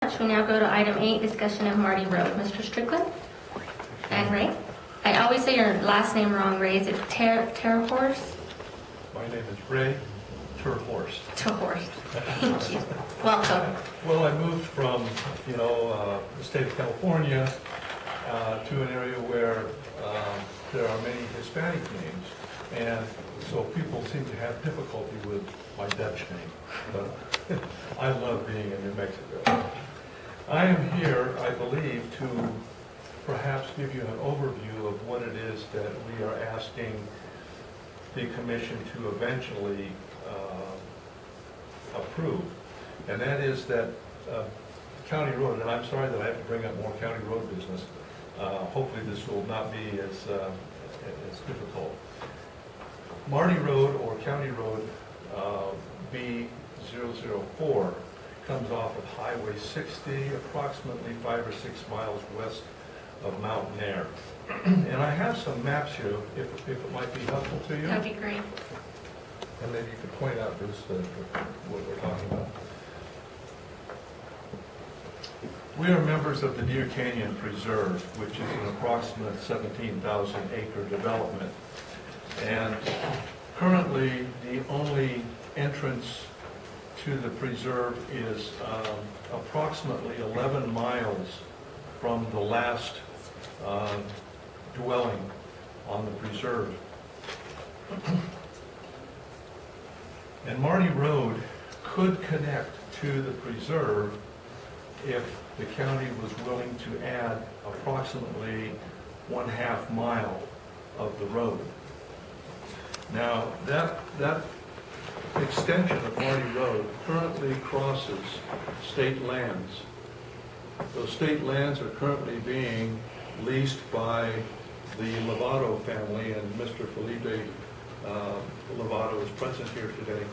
We now go to item 8, discussion of Marty Road. Mr. Strickland and Ray. I always say your last name wrong, Ray. Is it Terhorse? My name is Ray Terhorse. Terhorse. Thank you. Welcome. Well, I moved from, the state of California to an area where there are many Hispanic names, and so people seem to have difficulty with my Dutch name. But I love being in New Mexico. I am here, I believe, to perhaps give you an overview of what it is that we are asking the Commission to eventually approve. And that is that County Road, and I'm sorry that I have to bring up more County Road business. Hopefully this will not be as difficult. Marty Road, or County Road B004, comes off of Highway 60, approximately 5 or 6 miles west of Mountain Air. And I have some maps here, if it might be helpful to you. That'd be great. And maybe you could point out this, what we're talking about. We are members of the Deer Canyon Preserve, which is an approximate 17,000 acre development. And currently, the only entrance to the preserve is approximately 11 miles from the last dwelling on the preserve. And Marty Road could connect to the preserve if the county was willing to add approximately 1/2 mile of the road. Now, that extension of Marty Road currently crosses state lands. Those state lands are currently being leased by the Lovato family, and Mr. Felipe Lovato is present here today.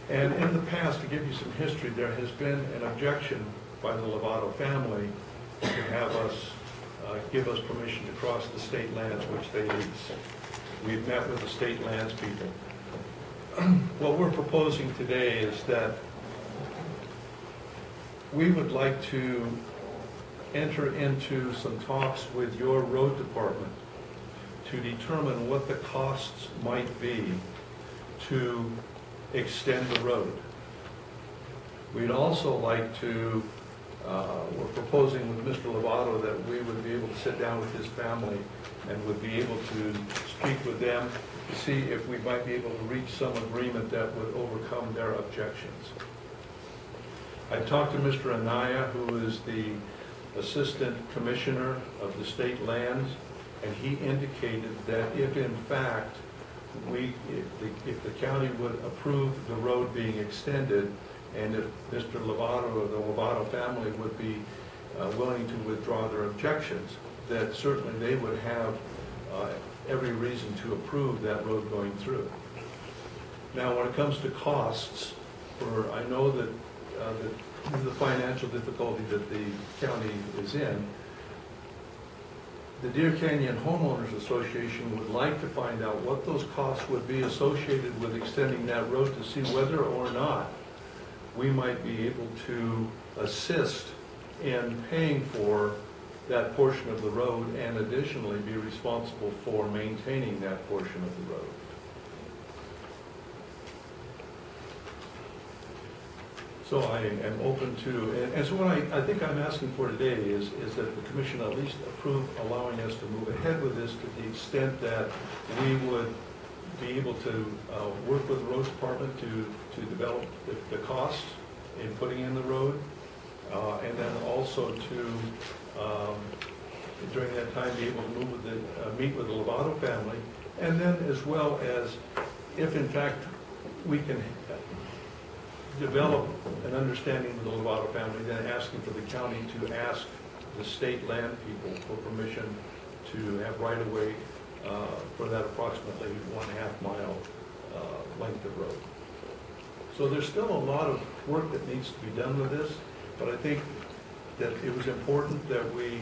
And in the past, to give you some history, there has been an objection by the Lovato family to have us give us permission to cross the state lands which they lease. We've met with the state lands people. What we're proposing today is that we would like to enter into some talks with your road department to determine what the costs might be to extend the road. We'd also like to, we're proposing with Mr. Lovato that we would be able to sit down with his family and would be able to speak with them to see if we might be able to reach some agreement that would overcome their objections. I talked to Mr. Anaya, who is the Assistant Commissioner of the State Lands, and he indicated that if in fact if the county would approve the road being extended, and if Mr. Lovato or the Lovato family would be willing to withdraw their objections, that certainly they would have every reason to approve that road going through. Now, when it comes to costs, I know that the financial difficulty that the county is in, the Deer Canyon Homeowners Association would like to find out what those costs would be associated with extending that road to see whether or not we might be able to assist in paying for that portion of the road and additionally be responsible for maintaining that portion of the road. So I am open to, and so what I think I'm asking for today is that the Commission at least approve allowing us to move ahead with this to the extent that we would be able to work with the road department to develop the costs in putting in the road, and then also to during that time be able to move with meet with the Lovato family, and then as well as if in fact we can develop an understanding with the Lovato family, then asking for the county to ask the state land people for permission to have right-of-way for that approximately 1/2 mile length of road. So there's still a lot of work that needs to be done with this, but I think that it was important that we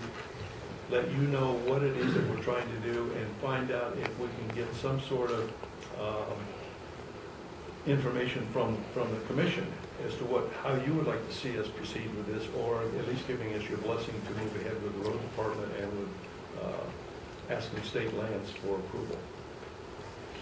let you know what it is that we're trying to do and find out if we can get some sort of information from the Commission as to how you would like to see us proceed with this, or at least giving us your blessing to move ahead with the road department and with asking state lands for approval.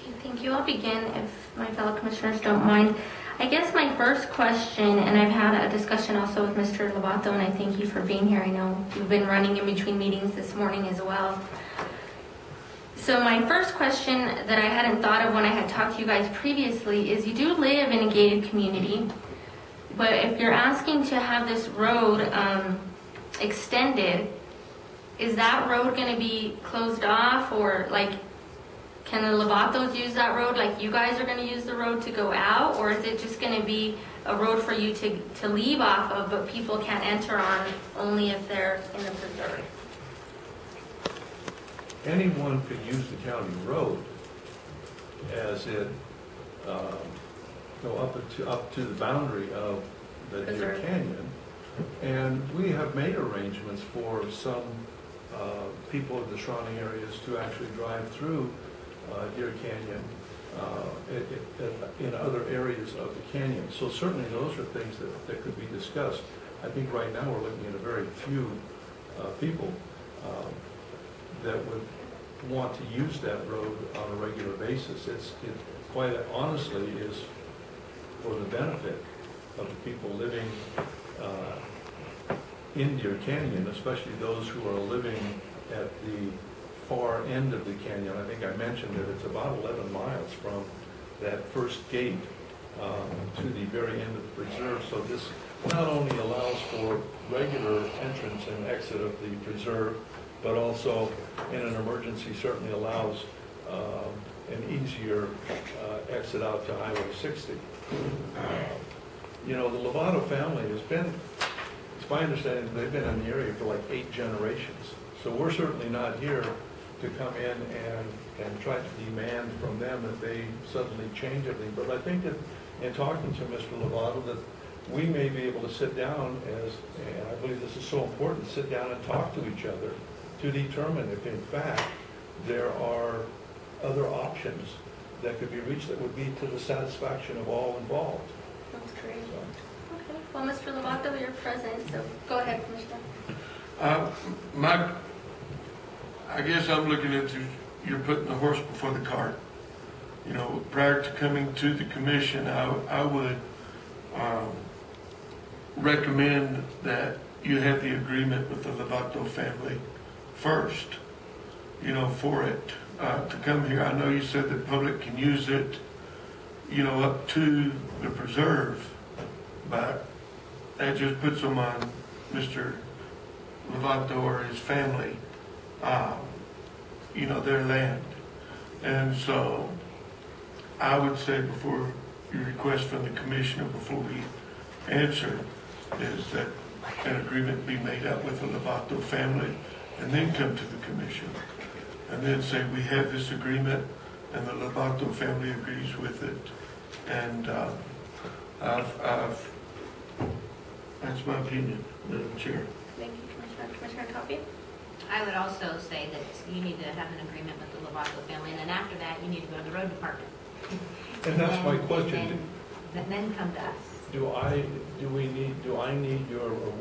Okay, thank you. I'll begin if my fellow commissioners don't mind. I guess my first question, and I've had a discussion also with Mr. Lovato, and I thank you for being here. I know you've been running in between meetings this morning as well. So my first question that I hadn't thought of when I had talked to you guys previously is, you do live in a gated community, but if you're asking to have this road extended, is that road going to be closed off, or like, can the Lovatos use that road like you guys are going to use the road to go out, or is it just going to be a road for you to leave off of, but people can't enter on only if they're in the preserve? Anyone could use the county road as it go up to the boundary of the Deer Canyon, and we have made arrangements for some people in the surrounding areas to actually drive through Deer Canyon in other areas of the canyon. So certainly those are things that could be discussed. I think right now we're looking at a very few people that would want to use that road on a regular basis. It quite honestly is for the benefit of the people living in Deer Canyon, especially those who are living at the far end of the canyon. I think I mentioned that it's about 11 miles from that first gate to the very end of the preserve. So this not only allows for regular entrance and exit of the preserve, but also in an emergency certainly allows an easier exit out to Highway 60. You know, the Lovato family has been, it's my understanding, they've been in the area for like 8 generations. So we're certainly not here to come in and try to demand from them that they suddenly change everything. But I think that in talking to Mr. Lovato, that we may be able to sit down and I believe this is so important, to sit down and talk to each other to determine if in fact there are other options that could be reached that would be to the satisfaction of all involved. That's great. So. Okay. Well, Mr. Lovato, you're present, so go ahead, Commissioner. I guess I'm looking at you're putting the horse before the cart. You know, prior to coming to the commission, I would recommend that you have the agreement with the Lovato family first, you know, for it to come here. I know you said the public can use it, you know, up to the preserve, but that just puts them on Mr. Lovato or his family, you know, their land. And so I would say before you request from the commissioner, before we answer, is that an agreement be made up with the Lovato family, and then come to the commission, and then say we have this agreement and the Lovato family agrees with it. And that's my opinion, Madam Chair. Thank you, Commissioner. Commissioner Coffey? I would also say that you need to have an agreement with the Lovato family, and then after that, you need to go to the road department. And that's my question. And then come to us. We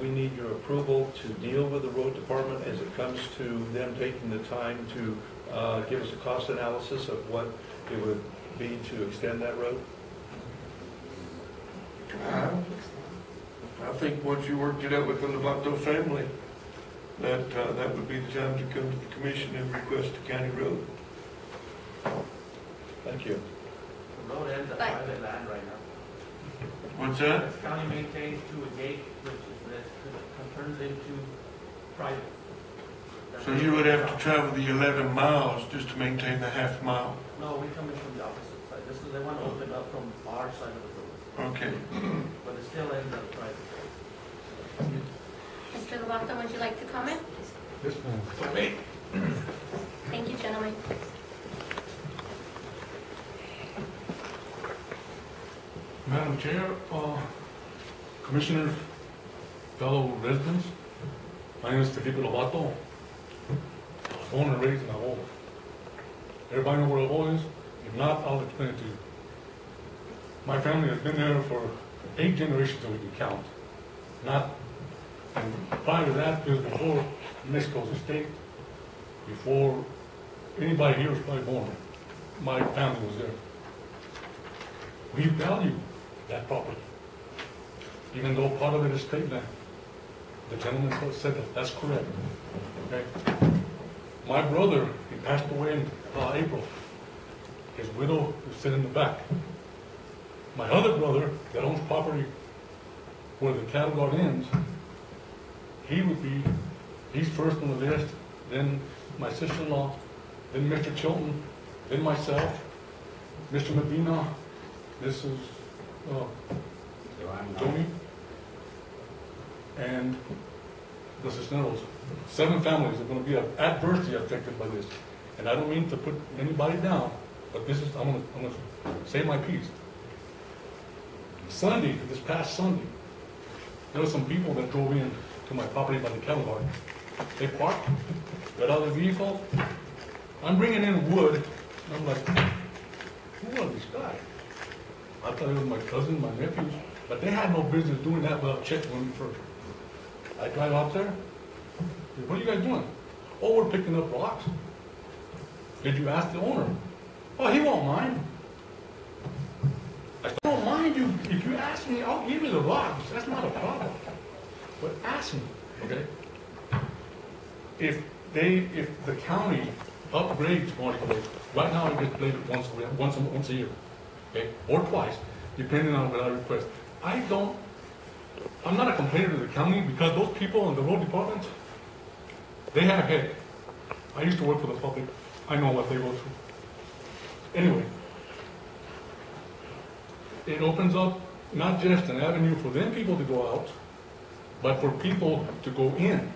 need your approval to deal with the road department as it comes to them taking the time to give us a cost analysis of what it would be to extend that road? I think once you worked it out with the Lovato family, that would be the time to come to the commission and request a county road. Thank you. The road ends at private land right now. What's that? It's county maintained to a gate, which is this, turns into private. So you would have to travel the 11 miles just to maintain the half mile? No, we come in from the opposite side. This is, they want to open up from our side of the road. Okay. But it still ends up private. Mr. Lovato, would you like to comment? This one for me. Thank you, gentlemen. Madam Chair, Commissioners, fellow residents, my name is Felipe Lovato. I was born and raised in Ajo. Everybody know where Ajo is? If not, I'll explain it to you. My family has been there for 8 generations that we can count. Not, and prior to that, it was before Mexico's estate, before anybody here was probably born. My family was there. We value that property, even though part of it is state land. The gentleman said that, that's correct. Okay. My brother, he passed away in April. His widow is sitting in the back. My other brother, that owns property where the cattle guard ends, he's first on the list, then my sister-in-law, then Mr. Chilton, then myself, Mr. Medina, Mrs. Tony, and the Cisneros. 7 families are going to be adversely affected by this. And I don't mean to put anybody down, but this is, I'm going to say my piece. Sunday, this past Sunday, there were some people that drove in to my property by the cattle guard. They parked, got out of the vehicle. I'm bringing in wood, and I'm like, who are these guys? I thought it was my cousin, my nephews, but they had no business doing that without checking with me first. I drive out there. What are you guys doing? Oh, we're picking up rocks. Did you ask the owner? Oh, he won't mind. I don't mind you. If you ask me, I'll give you the rocks. That's not a problem. But ask me, okay? If the county upgrades Marty Road, right now it gets bladed once a year, okay, or twice, depending on what I request. I'm not a complainer to the county because those people in the road department, they have a headache. I used to work for the public. I know what they go through. Anyway, it opens up not just an avenue for them people to go out, but for people to go in,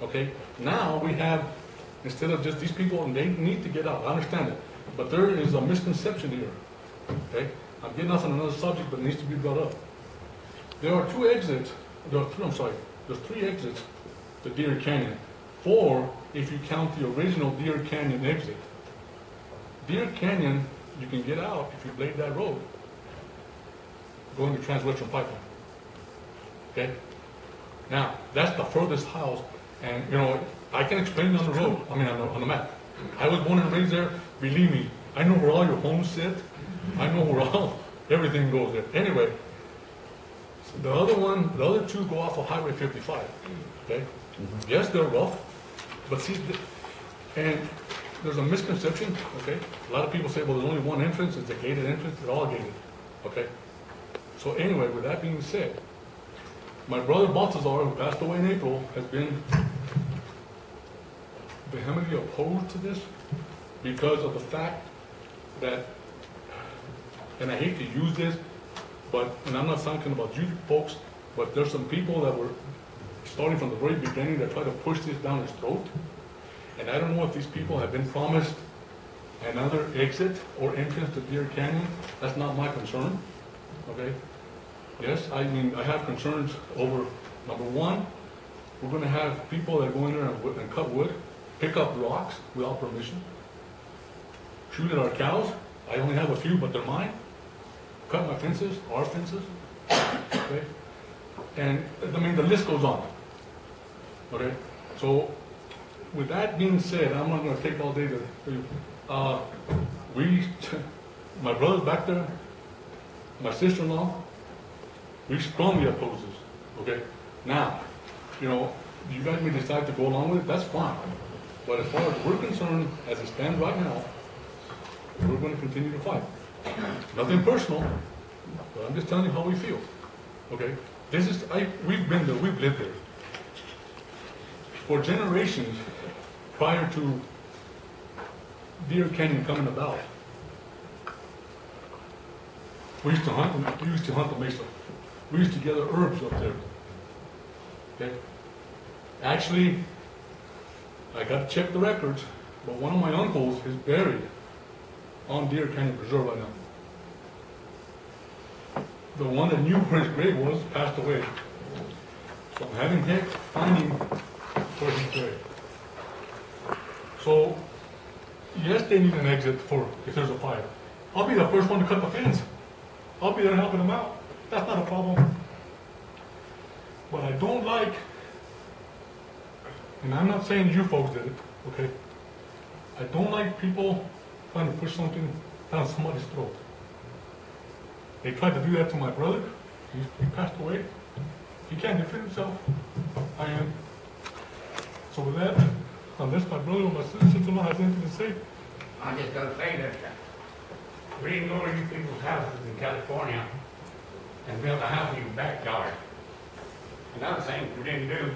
okay? Now we have, instead of just these people, and they need to get out, I understand it, but there is a misconception here, okay? I'm getting off on another subject, but it needs to be brought up. There are 2 exits, there's 3 exits to Deer Canyon, 4 if you count the original Deer Canyon exit. Deer Canyon, you can get out if you blade that road, going to Transwestern Pipeline, okay? Now, that's the furthest house, and you know, I can explain it on the road, on the map. I was born and raised there, believe me, I know where all your homes sit, I know where everything goes there. Anyway, so the other 2 go off of Highway 55, okay? Yes, they're rough, but see, and there's a misconception, okay? A lot of people say, well, there's only one entrance, it's a gated entrance, they're all gated, okay? So anyway, with that being said, my brother Baltazar, who passed away in April, has been vehemently opposed to this because of the fact that, and I hate to use this, and I'm not talking about you folks, but there's some people that were starting from the very beginning that tried to push this down his throat. And I don't know if these people have been promised another exit or entrance to Deer Canyon. That's not my concern, okay? Yes, I mean, I have concerns over, number 1, we're going to have people that go in there and cut wood, pick up rocks without permission, shoot at our cows. I only have a few, but they're mine. Cut my fences, our fences, okay? And, I mean, the list goes on, okay? So, with that being said, I'm not going to take all day to my brother's back there, my sister-in-law, we strongly oppose this, okay? Now, you know, you guys may decide to go along with it, that's fine. But as far as we're concerned, as it stands right now, we're going to continue to fight. Nothing personal, but I'm just telling you how we feel, okay? We've been there, we've lived there. For generations prior to Deer Canyon coming about, we used to hunt the mesa. We used to gather herbs up there. Okay? Actually, I got to check the records, but one of my uncles is buried on Deer Canyon Preserve right now. The one that knew where his grave was passed away. So I'm having heck finding where he's buried. So, yes, they need an exit for if there's a fire. I'll be the first one to cut the fence. I'll be there helping them out. That's not a problem. What I don't like, and I'm not saying you folks did it, okay? I don't like people trying to push something down somebody's throat. They tried to do that to my brother. He passed away. He can't defend himself. I am. So with that, unless my brother or my sister-in-law has anything to say, I'm just gonna say that we didn't go to you people's houses in California and build a house in your backyard. Another thing we didn't do,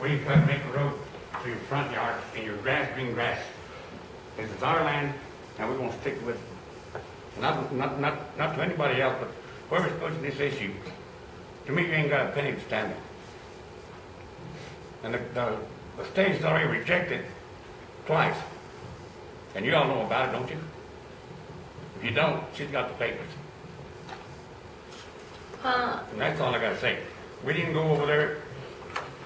we didn't try to make a road to your front yard and your grass, green grass. This is our land, and we're gonna stick with it. Not to anybody else, but whoever's pushing this issue, to me, you ain't got a penny to stand on. And the state's already rejected twice. And you all know about it, don't you? If you don't, she's got the papers. And that's all I gotta say. We didn't go over there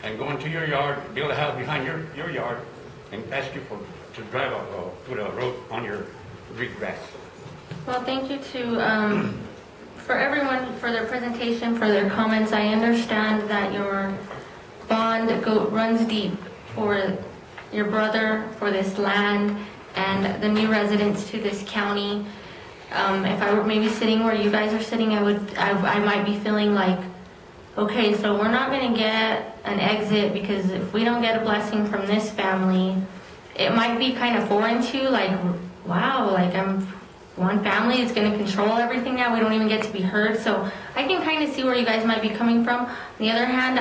and go into your yard, build a house behind your yard, and ask you to drive put a road on your green grass. Well, thank you for everyone for their presentation, for their comments. I understand that your bond runs deep for your brother, for this land, and the new residents to this county. If I were maybe sitting where you guys are sitting, I might be feeling like, okay, so we're not going to get an exit because if we don't get a blessing from this family, it might be kind of foreign to you, like, wow, like one family is going to control everything now. We don't even get to be heard. So I can kind of see where you guys might be coming from. On the other hand,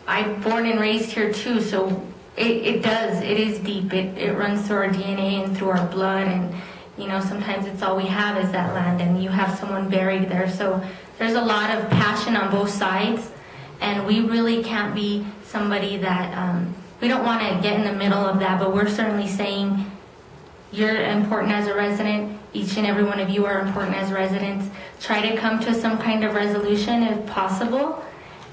I'm born and raised here too, so it is deep. It runs through our DNA and through our blood, and you know, sometimes it's all we have is that land, and you have someone buried there. So there's a lot of passion on both sides, and we really can't be somebody that, we don't want to get in the middle of that, but we're certainly saying you're important as a resident. Each and every one of you are important as residents. Try to come to some kind of resolution if possible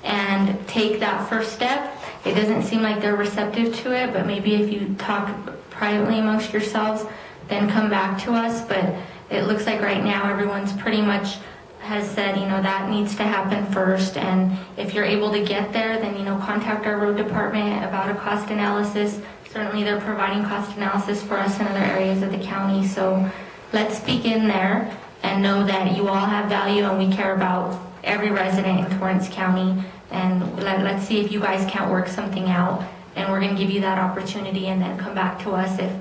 and take that first step. It doesn't seem like they're receptive to it, but maybe if you talk privately amongst yourselves, then come back to us. But it looks like right now everyone's pretty much has said, you know, that needs to happen first. And if you're able to get there, then, you know, contact our road department about a cost analysis. Certainly they're providing cost analysis for us in other areas of the county. So let's begin there and know that you all have value and we care about every resident in Torrance County. And let's see if you guys can't work something out. And we're going to give you that opportunity and then come back to us if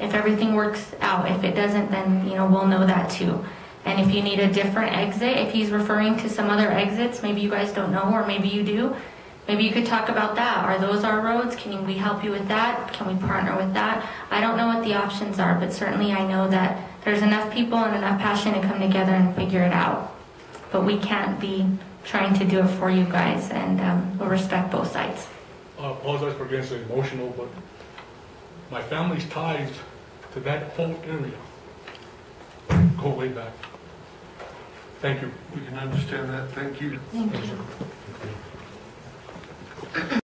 everything works out. If it doesn't, then, you know, we'll know that too. And if you need a different exit, if he's referring to some other exits, maybe you guys don't know, or maybe you do, maybe you could talk about that. Are those our roads? Can we help you with that? Can we partner with that? I don't know what the options are, but certainly I know that there's enough people and enough passion to come together and figure it out. But we can't be trying to do it for you guys, and we'll respect both sides. I apologize for getting so emotional, but my family's ties to that whole area go way back. Thank you. We can understand that. Thank you. Thank you.